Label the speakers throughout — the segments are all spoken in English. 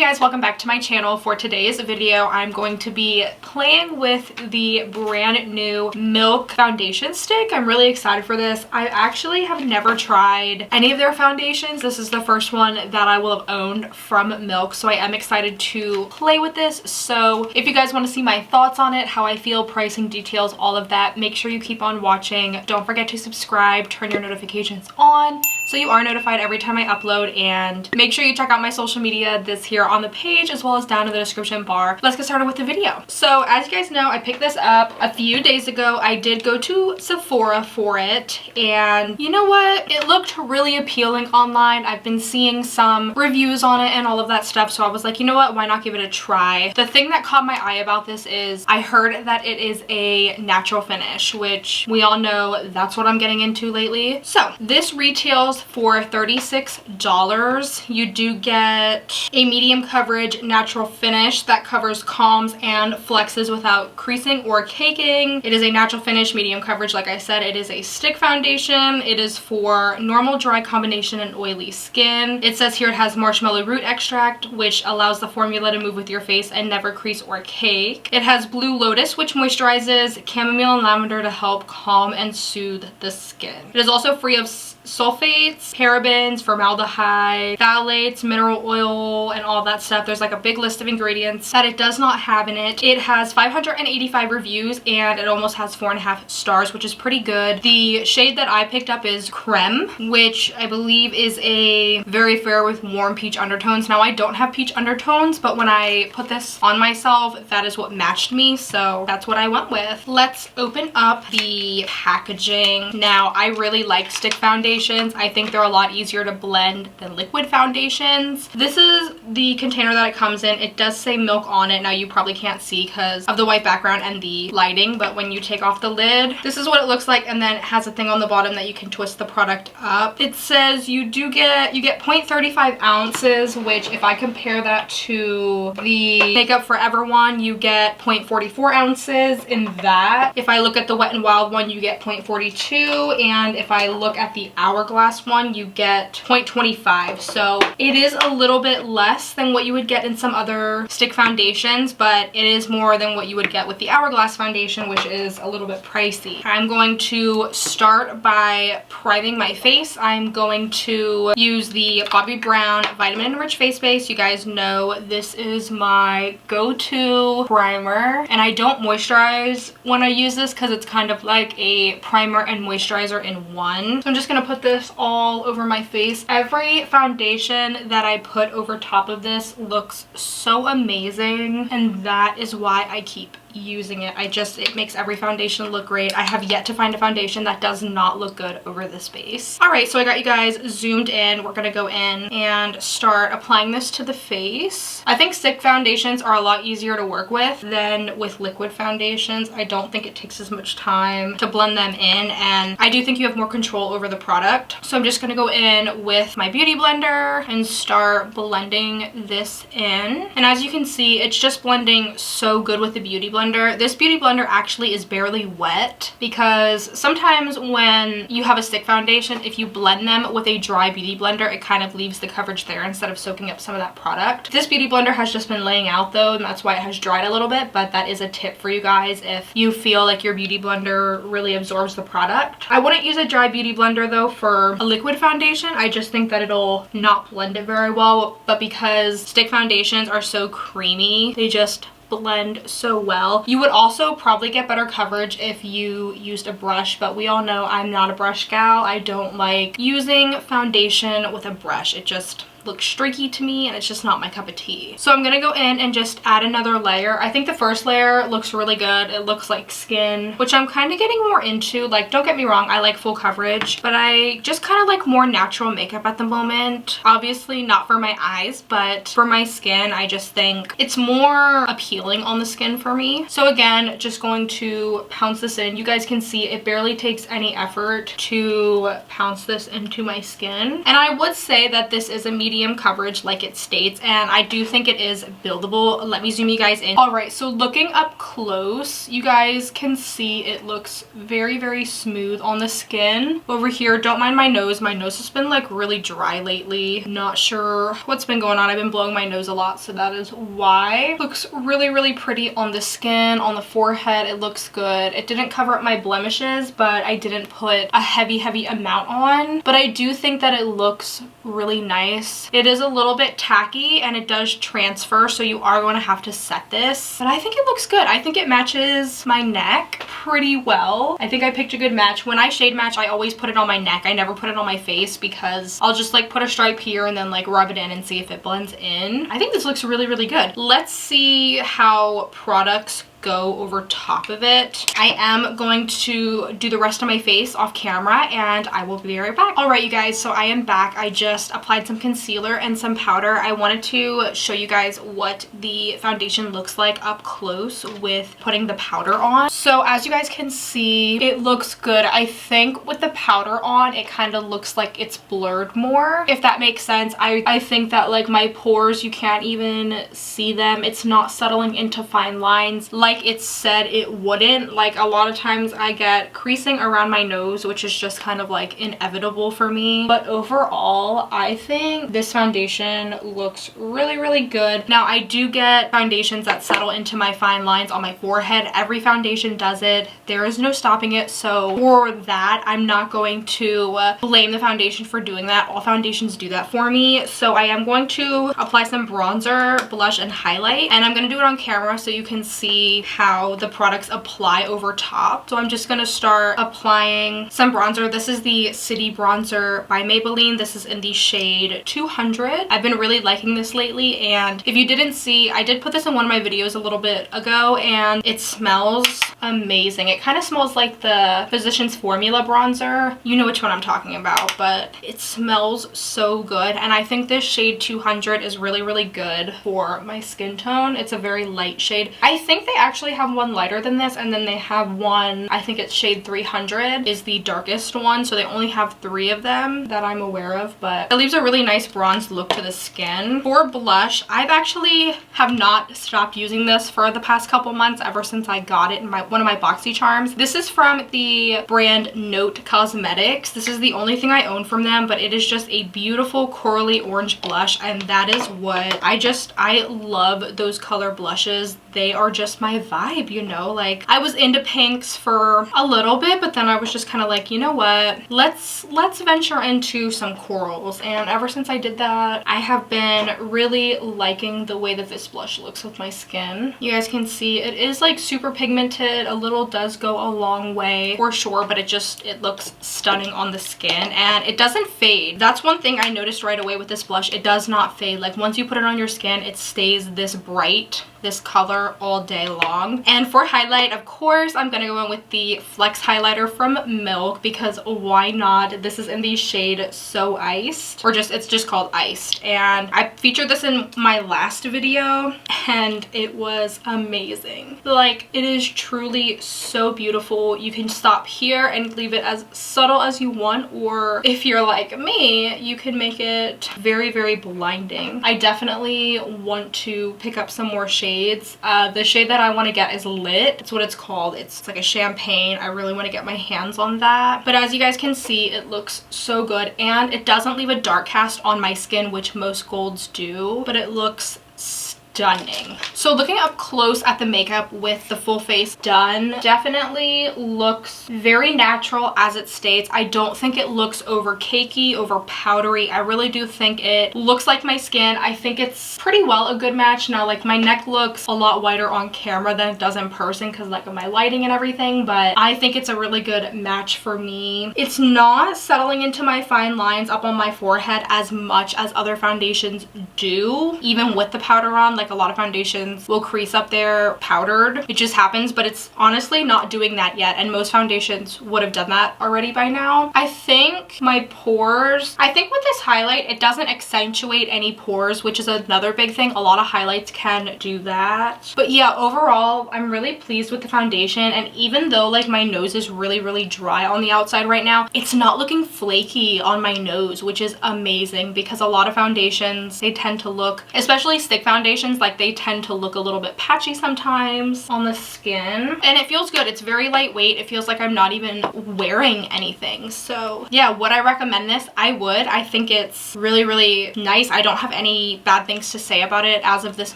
Speaker 1: guys, welcome back to my channel. For today's video, I'm going to be playing with the brand new Milk foundation stick. I'm really excited for this. I actually have never tried any of their foundations. This is the first one that I will have owned from Milk, so I am excited to play with this. So if you guys want to see my thoughts on it, how I feel, pricing, details, all of that, make sure you keep on watching. Don't forget to subscribe, turn your notifications on so you are notified every time I upload, and make sure you check out my social media, this here on the page as well as down in the description bar. Let's get started with the video. So as you guys know, I picked this up a few days ago. I did go to Sephora for it, and you know what? It looked really appealing online. I've been seeing some reviews on it and all of that stuff, so I was like, you know what? Why not give it a try? The thing that caught my eye about this is I heard that it is a natural finish, which we all know that's what I'm getting into lately. So this retails for $36. You do get a medium coverage natural finish that covers calms and flexes without creasing or caking. It is a natural finish, medium coverage. Like I said, it is a stick foundation. It is for normal, dry combination, and oily skin. It says here it has marshmallow root extract, which allows the formula to move with your face and never crease or cake. It has blue lotus, which moisturizes, chamomile and lavender to help calm and soothe the skin. It is also free of sulfates, parabens, formaldehyde, phthalates, mineral oil, and all that stuff. There's like a big list of ingredients that it does not have in it. It has 585 reviews and it almost has 4.5 stars, which is pretty good. The shade that I picked up is Creme, which I believe is a very fair with warm peach undertones. Now I don't have peach undertones, but when I put this on myself, that is what matched me, so that's what I went with. Let's open up the packaging. Now I really like stick foundations. I think they're a lot easier to blend than liquid foundations. This is the container that it comes in. It does say Milk on it. Now you probably can't see because of the white background and the lighting, but when you take off the lid, this is what it looks like, and then it has a thing on the bottom that you can twist the product up. It says you get 0.35 ounces, which if I compare that to the Makeup Forever one, you get 0.44 ounces in that. If I look at the Wet n Wild one, you get 0.42, and if I look at the Hourglass one, you get 0.25. So it is a little bit less than what you would get in some other stick foundations, but it is more than what you would get with the Hourglass foundation, which is a little bit pricey. I'm going to start by priming my face. I'm going to use the Bobbi Brown Vitamin Enriched Face Base. You guys know this is my go-to primer, and I don't moisturize when I use this because it's kind of like a primer and moisturizer in one. So I'm just gonna put this all over my face. Every foundation that I put over top of this looks so amazing, and that is why I keep using it. It makes every foundation look great. I have yet to find a foundation that does not look good over this base. All right, so I got you guys zoomed in. We're gonna go in and start applying this to the face. I think stick foundations are a lot easier to work with than with liquid foundations. I don't think it takes as much time to blend them in, and I do think you have more control over the product. So I'm just gonna go in with my beauty blender and start blending this in. And as you can see, it's just blending so good with the beauty blender. This beauty blender actually is barely wet, because sometimes when you have a stick foundation, if you blend them with a dry beauty blender, it kind of leaves the coverage there instead of soaking up some of that product. This beauty blender has just been laying out though, and that's why it has dried a little bit, but that is a tip for you guys if you feel like your beauty blender really absorbs the product. I wouldn't use a dry beauty blender though for a liquid foundation. I just think that it'll not blend it very well, but because stick foundations are so creamy, they just blend so well. You would also probably get better coverage if you used a brush, but we all know I'm not a brush gal. I don't like using foundation with a brush. It just looks streaky to me, and it's just not my cup of tea. So I'm gonna go in and just add another layer. I think the first layer looks really good. It looks like skin, which I'm kind of getting more into. Like, don't get me wrong, I like full coverage, but I just kind of like more natural makeup at the moment. Obviously not for my eyes, but for my skin, I just think it's more appealing on the skin for me. So again, just going to pounce this in. You guys can see it barely takes any effort to pounce this into my skin. And I would say that this is a medium medium coverage like it states, and I do think it is buildable. Let me zoom you guys in. All right, so looking up close, you guys can see it looks very, very smooth on the skin. Over here, don't mind my nose. My nose has been like really dry lately. Not sure what's been going on. I've been blowing my nose a lot, so that is why. Looks really, really pretty on the skin, on the forehead. It looks good. It didn't cover up my blemishes, but I didn't put a heavy amount on. But I do think that it looks really nice. It is a little bit tacky and it does transfer, so you are going to have to set this. But I think it looks good. I think it matches my neck pretty well. I think I picked a good match. When I shade match, I always put it on my neck. I never put it on my face because I'll just like put a stripe here and then like rub it in and see if it blends in. I think this looks really, really good. Let's see how products go over top of it. I am going to do the rest of my face off camera and I will be right back. All right, you guys, so I am back. I just applied some concealer and some powder. I wanted to show you guys what the foundation looks like up close with putting the powder on. So as you guys can see, it looks good. I think with the powder on, it kind of looks like it's blurred more, if that makes sense. I think that like my pores, you can't even see them. It's not settling into fine lines like it said it wouldn't. Like a lot of times I get creasing around my nose, which is just kind of like inevitable for me. But overall, I think this foundation looks really, really good. Now I do get foundations that settle into my fine lines on my forehead. Every foundation does it. There is no stopping it. So for that, I'm not going to blame the foundation for doing that. All foundations do that for me. So I am going to apply some bronzer, blush, and highlight. And I'm going to do it on camera so you can see how the products apply over top. So I'm just going to start applying some bronzer. This is the City Bronzer by Maybelline. This is in the shade 200. I've been really liking this lately, and if you didn't see, I did put this in one of my videos a little bit ago, and it smells amazing. It kind of smells like the Physicians Formula bronzer. You know which one I'm talking about, but it smells so good, and I think this shade 200 is really, really good for my skin tone. It's a very light shade. I think they actually have one lighter than this, and then they have one, I think it's shade 300 is the darkest one, so they only have 3 of them that I'm aware of, but it leaves a really nice bronze look to the skin. For blush, I've actually have not stopped using this for the past couple months, ever since I got it in one of my BoxyCharms. This is from the brand Note Cosmetics. This is the only thing I own from them, but it is just a beautiful corally orange blush, and that is what I love those color blushes. They are just my vibe, you know? Like, I was into pinks for a little bit, but then I was just kind of like, you know what, let's venture into some corals. And ever since I did that, I have been really liking the way that this blush looks with my skin. You guys can see it is like super pigmented. A little does go a long way for sure, but it looks stunning on the skin, and it doesn't fade. That's one thing I noticed right away with this blush. It does not fade. Like, once you put it on your skin, it stays this bright, this color all day long. And for highlight, of course, I'm gonna go in with the Flex highlighter from Milk, because why not? This is in the shade So Iced, or it's just called Iced, and I featured this in my last video and it was amazing. Like, it is truly so beautiful. You can stop here and leave it as subtle as you want, or if you're like me, you can make it very, very blinding. I definitely want to pick up some more shades. The shade that I want to get is Lit. It's what it's called. It's like a champagne. I really want to get my hands on that. But as you guys can see, it looks so good, and it doesn't leave a dark cast on my skin, which most golds do, but it looks stunning. So looking up close at the makeup with the full face done, definitely looks very natural as it states. I don't think it looks over cakey, over powdery. I really do think it looks like my skin. I think it's pretty well a good match. Now, like, my neck looks a lot whiter on camera than it does in person because like of my lighting and everything, but I think it's a really good match for me. It's not settling into my fine lines up on my forehead as much as other foundations do, even with the powder on. like a lot of foundations will crease up there powdered. It just happens, but it's honestly not doing that yet, and most foundations would have done that already by now. I think my pores, I think with this highlight, it doesn't accentuate any pores, which is another big thing. A lot of highlights can do that. But yeah, overall, I'm really pleased with the foundation, and even though like my nose is really dry on the outside right now, it's not looking flaky on my nose, which is amazing, because a lot of foundations, they tend to look, especially stick foundations, like they tend to look a little bit patchy sometimes on the skin. And it feels good. It's very lightweight. It feels like I'm not even wearing anything. So yeah, would I recommend this? I would. I think it's really nice. I don't have any bad things to say about it as of this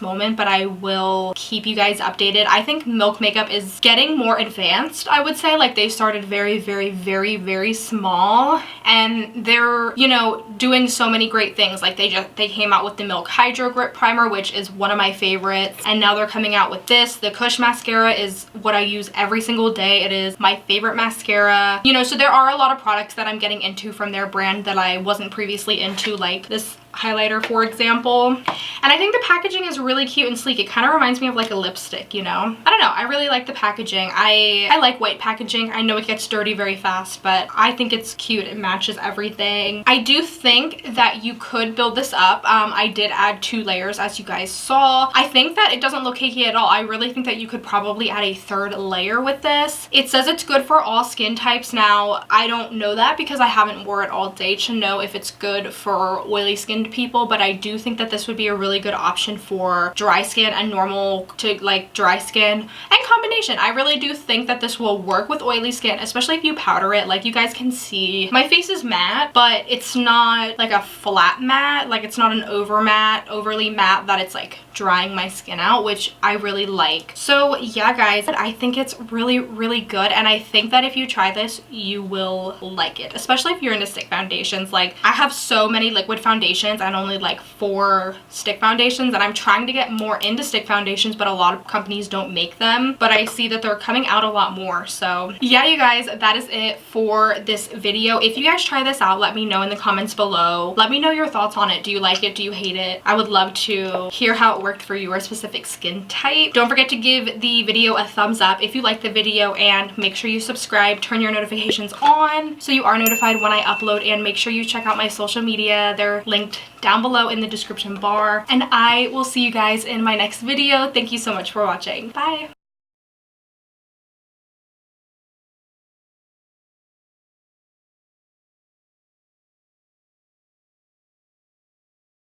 Speaker 1: moment, but I will keep you guys updated. I think Milk makeup is getting more advanced, I would say. Like they started very small, and they're, you know, doing so many great things. Like they came out with the Milk Hydro Grip Primer, which is one of my favorites, and now they're coming out with this. The Kush mascara is what I use every single day. It is my favorite mascara, you know. So there are a lot of products that I'm getting into from their brand that I wasn't previously into, like this highlighter, for example. And I think the packaging is really cute and sleek. It kind of reminds me of like a lipstick, you know. I don't know, I really like the packaging. I like white packaging. I know it gets dirty very fast, but I think it's cute. It matches everything. I do think that you could build this up. I did add 2 layers, as you guys saw. I think that it doesn't look cakey at all. I really think that you could probably add a 3rd layer with this. It says it's good for all skin types. Now, I don't know that because I haven't wore it all day to know if it's good for oily skin people, but I do think that this would be a really good option for dry skin and normal to like dry skin and combination. I really do think that this will work with oily skin, especially if you powder it. Like you guys can see, my face is matte, but it's not like a flat matte. Like it's not an overly matte that it's like drying my skin out, which I really like. So yeah guys, I think it's really good, and I think that if you try this, you will like it, especially if you're into stick foundations. Like I have so many liquid foundations and only like 4 stick foundations, and I'm trying to get more into stick foundations, but a lot of companies don't make them, but I see that they're coming out a lot more. So yeah, you guys, that is it for this video. If you guys try this out, let me know in the comments below. Let me know your thoughts on it. Do you like it? Do you hate it? I would love to hear how it worked for your specific skin type. Don't forget to give the video a thumbs up if you like the video, and make sure you subscribe, turn your notifications on so you are notified when I upload, and make sure you check out my social media. They're linked down below in the description bar, and I will see you guys in my next video. Thank you so much for watching. Bye.